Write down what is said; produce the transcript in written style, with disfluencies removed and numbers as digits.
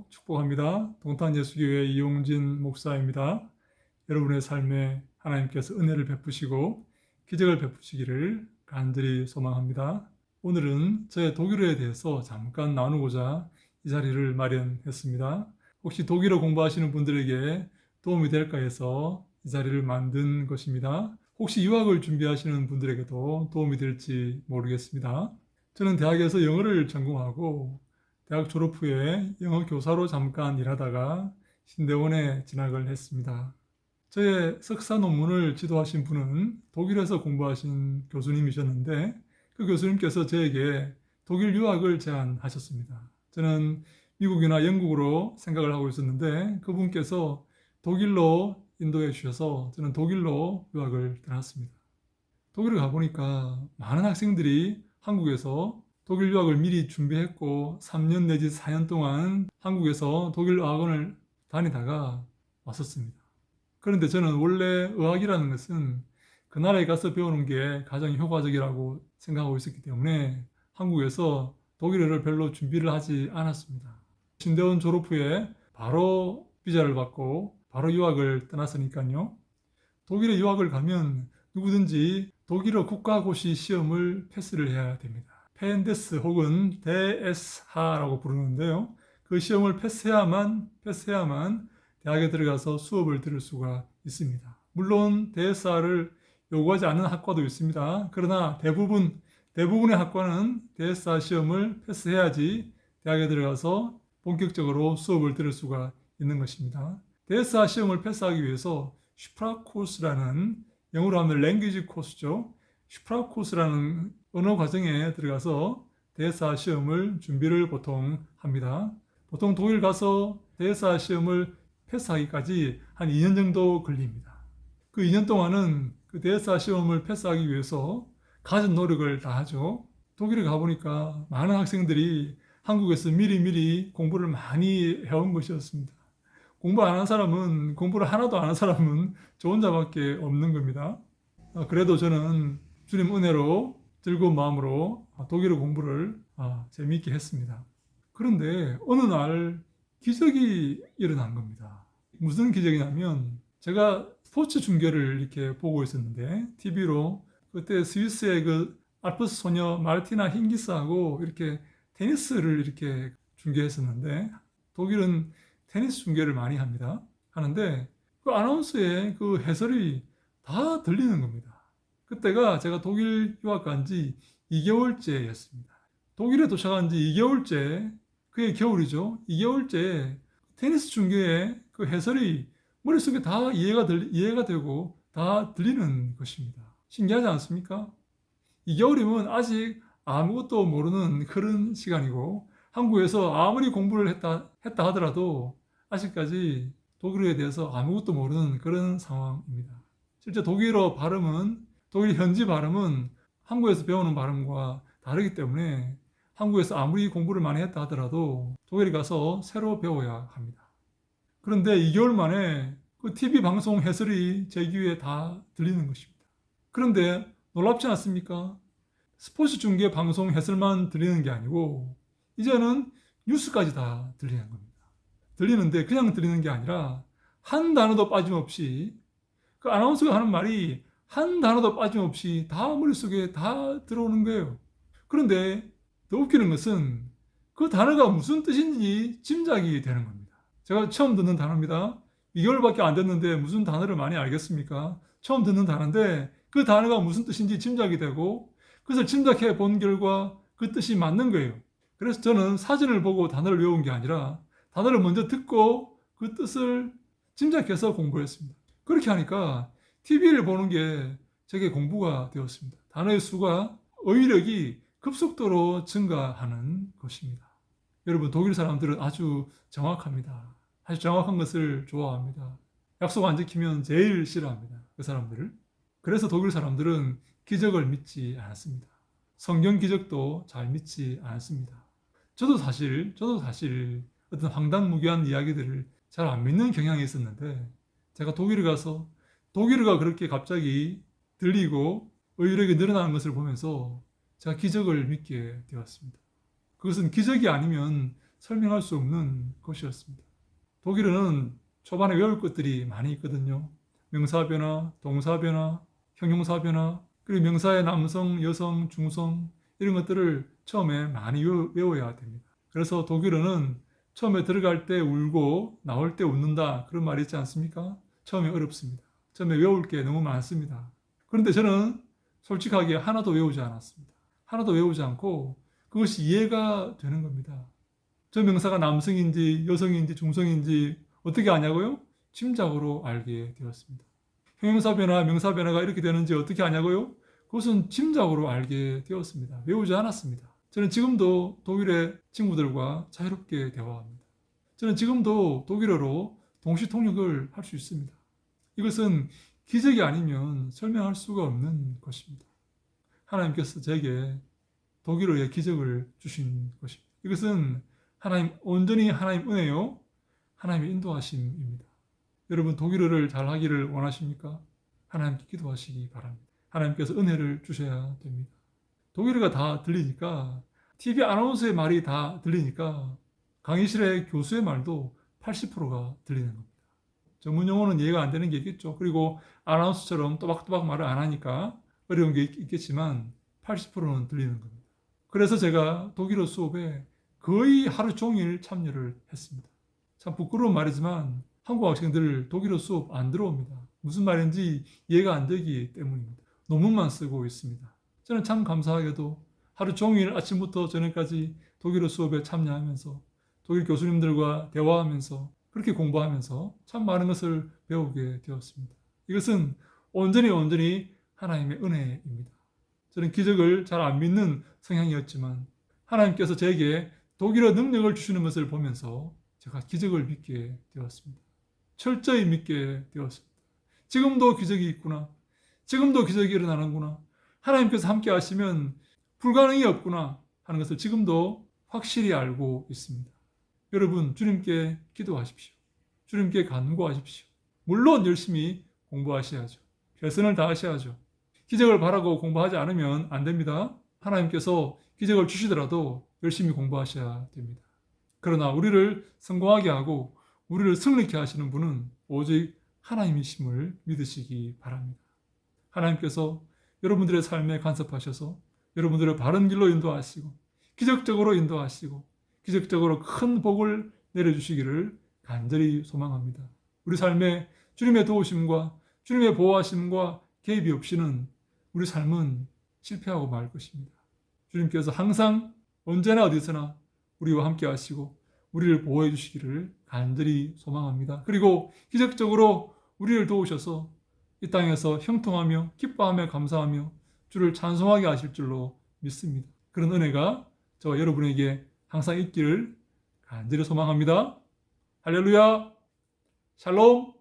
축복합니다. 동탄예수교회 이용진 목사입니다. 여러분의 삶에 하나님께서 은혜를 베푸시고 기적을 베푸시기를 간절히 소망합니다. 오늘은 저의 독일어에 대해서 잠깐 나누고자 이 자리를 마련했습니다. 혹시 독일어 공부하시는 분들에게 도움이 될까 해서 이 자리를 만든 것입니다. 혹시 유학을 준비하시는 분들에게도 도움이 될지 모르겠습니다. 저는 대학에서 영어를 전공하고 대학 졸업 후에 영어 교사로 잠깐 일하다가 신대원에 진학을 했습니다. 저의 석사 논문을 지도하신 분은 독일에서 공부하신 교수님이셨는데 그 교수님께서 저에게 독일 유학을 제안하셨습니다. 저는 미국이나 영국으로 생각을 하고 있었는데 그분께서 독일로 인도해 주셔서 저는 독일로 유학을 떠났습니다. 독일에 가보니까 많은 학생들이 한국에서 독일 유학을 미리 준비했고 3년 내지 4년 동안 한국에서 독일 어학원을 다니다가 왔었습니다. 그런데 저는 원래 어학이라는 것은 그 나라에 가서 배우는 게 가장 효과적이라고 생각하고 있었기 때문에 한국에서 독일어를 별로 준비를 하지 않았습니다. 신대원 졸업 후에 바로 비자를 받고 바로 유학을 떠났으니까요. 독일에 유학을 가면 누구든지 독일어 국가고시 시험을 패스를 해야 됩니다. 페엔데스 혹은 데에스하라고 부르는데요. 그 시험을 패스해야만 대학에 들어가서 수업을 들을 수가 있습니다. 물론 데에스하를 요구하지 않는 학과도 있습니다. 그러나 대부분의 학과는 데에스하 시험을 패스해야지 대학에 들어가서 본격적으로 수업을 들을 수가 있는 것입니다. 데에스하 시험을 패스하기 위해서 슈프라코스라는 영어로 하면 랭귀지 코스죠. 슈프라코스라는 언어 과정에 들어가서 대사 시험을 준비를 보통 합니다. 보통 독일 가서 대사 시험을 패스하기까지 한 2년 정도 걸립니다. 그 2년 동안은 그 대사 시험을 패스하기 위해서 가진 노력을 다하죠. 독일에 가보니까 많은 학생들이 한국에서 미리 공부를 많이 해온 것이었습니다. 공부 안 한 사람은, 공부를 하나도 안 한 사람은 저 혼자밖에 없는 겁니다. 그래도 저는 주님 은혜로 즐거운 마음으로 독일어 공부를 재미있게 했습니다. 그런데 어느 날 기적이 일어난 겁니다. 무슨 기적이냐면 제가 스포츠 중계를 이렇게 보고 있었는데 TV로 그때 스위스의 그 알프스 소녀 마르티나 힌기스하고 이렇게 테니스를 이렇게 중계했었는데 독일은 테니스 중계를 많이 하는데 그 아나운서의 그 해설이 다 들리는 겁니다. 그때가 제가 독일 유학 간 지 2개월째였습니다. 독일에 도착한 지 2개월째, 그게 겨울이죠. 2개월째 테니스 중계의 그 해설이 머릿속에 다 이해가 되고 다 들리는 것입니다. 신기하지 않습니까? 2개월이면 아직 아무것도 모르는 그런 시간이고 한국에서 아무리 공부를 했다 하더라도 아직까지 독일어에 대해서 아무것도 모르는 그런 상황입니다. 실제 독일 현지 발음은 한국에서 배우는 발음과 다르기 때문에 한국에서 아무리 공부를 많이 했다 하더라도 독일에 가서 새로 배워야 합니다. 그런데 2개월 만에 그 TV 방송 해설이 제 귀에 다 들리는 것입니다. 그런데 놀랍지 않습니까? 스포츠 중계 방송 해설만 들리는 게 아니고 이제는 뉴스까지 다 들리는 겁니다. 들리는데 그냥 들리는 게 아니라 한 단어도 빠짐없이 그 아나운서가 하는 말이 한 단어도 빠짐없이 다 머릿속에 다 들어오는 거예요. 그런데 더 웃기는 것은 그 단어가 무슨 뜻인지 짐작이 되는 겁니다. 제가 처음 듣는 단어입니다. 2개월밖에 안 됐는데 무슨 단어를 많이 알겠습니까? 처음 듣는 단어인데 그 단어가 무슨 뜻인지 짐작이 되고 그것을 짐작해 본 결과 그 뜻이 맞는 거예요. 그래서 저는 사진을 보고 단어를 외운 게 아니라 단어를 먼저 듣고 그 뜻을 짐작해서 공부했습니다. 그렇게 하니까 TV를 보는 게 제게 공부가 되었습니다. 단어의 수가 어휘력이 급속도로 증가하는 것입니다. 여러분 독일 사람들은 아주 정확합니다. 아주 정확한 것을 좋아합니다. 약속 안 지키면 제일 싫어합니다. 그 사람들을. 그래서 독일 사람들은 기적을 믿지 않았습니다. 성경 기적도 잘 믿지 않았습니다. 저도 사실 어떤 황당무계한 이야기들을 잘 안 믿는 경향이 있었는데 제가 독일에 가서 독일어가 그렇게 갑자기 들리고 어휘력이 늘어나는 것을 보면서 제가 기적을 믿게 되었습니다. 그것은 기적이 아니면 설명할 수 없는 것이었습니다. 독일어는 초반에 외울 것들이 많이 있거든요. 명사 변화, 동사 변화, 형용사 변화, 그리고 명사의 남성, 여성, 중성 이런 것들을 처음에 많이 외워야 됩니다. 그래서 독일어는 처음에 들어갈 때 울고 나올 때 웃는다 그런 말이 있지 않습니까? 처음에 어렵습니다. 처음에 외울 게 너무 많습니다. 그런데 저는 솔직하게 하나도 외우지 않았습니다. 하나도 외우지 않고 그것이 이해가 되는 겁니다. 저 명사가 남성인지 여성인지 중성인지 어떻게 아냐고요? 짐작으로 알게 되었습니다. 형용사 변화, 명사 변화가 이렇게 되는지 어떻게 아냐고요? 그것은 짐작으로 알게 되었습니다. 외우지 않았습니다. 저는 지금도 독일의 친구들과 자유롭게 대화합니다. 저는 지금도 독일어로 동시 통역을 할 수 있습니다. 이것은 기적이 아니면 설명할 수가 없는 것입니다. 하나님께서 제게 독일어의 기적을 주신 것입니다. 이것은 온전히 하나님 은혜요, 하나님의 인도하심입니다. 여러분 독일어를 잘 하기를 원하십니까? 하나님께 기도하시기 바랍니다. 하나님께서 은혜를 주셔야 됩니다. 독일어가 다 들리니까 TV 아나운서의 말이 다 들리니까 강의실의 교수의 말도 80%가 들리는 겁니다. 전문 용어는 이해가 안 되는 게 있겠죠. 그리고 아나운서처럼 또박또박 말을 안 하니까 어려운 게 있겠지만 80%는 들리는 겁니다. 그래서 제가 독일어 수업에 거의 하루 종일 참여를 했습니다. 참 부끄러운 말이지만 한국 학생들 독일어 수업 안 들어옵니다. 무슨 말인지 이해가 안 되기 때문입니다. 논문만 쓰고 있습니다. 저는 참 감사하게도 하루 종일 아침부터 저녁까지 독일어 수업에 참여하면서 독일 교수님들과 대화하면서 그렇게 공부하면서 참 많은 것을 배우게 되었습니다. 이것은 온전히 하나님의 은혜입니다. 저는 기적을 잘 안 믿는 성향이었지만 하나님께서 제게 독일어 능력을 주시는 것을 보면서 제가 기적을 믿게 되었습니다. 철저히 믿게 되었습니다. 지금도 기적이 있구나. 지금도 기적이 일어나는구나. 하나님께서 함께 하시면 불가능이 없구나 하는 것을 지금도 확실히 알고 있습니다. 여러분 주님께 기도하십시오. 주님께 간구하십시오. 물론 열심히 공부하셔야죠. 최선을 다하셔야죠. 기적을 바라고 공부하지 않으면 안 됩니다. 하나님께서 기적을 주시더라도 열심히 공부하셔야 됩니다. 그러나 우리를 성공하게 하고 우리를 승리케 하시는 분은 오직 하나님이심을 믿으시기 바랍니다. 하나님께서 여러분들의 삶에 간섭하셔서 여러분들을 바른 길로 인도하시고 기적적으로 인도하시고 기적적으로 큰 복을 내려주시기를 간절히 소망합니다. 우리 삶에 주님의 도우심과 주님의 보호하심과 개입이 없이는 우리 삶은 실패하고 말 것입니다. 주님께서 항상 언제나 어디서나 우리와 함께 하시고 우리를 보호해 주시기를 간절히 소망합니다. 그리고 기적적으로 우리를 도우셔서 이 땅에서 형통하며 기뻐하며 감사하며 주를 찬송하게 하실 줄로 믿습니다. 그런 은혜가 저와 여러분에게 항상 있기를 간절히 소망합니다. 할렐루야! 샬롬!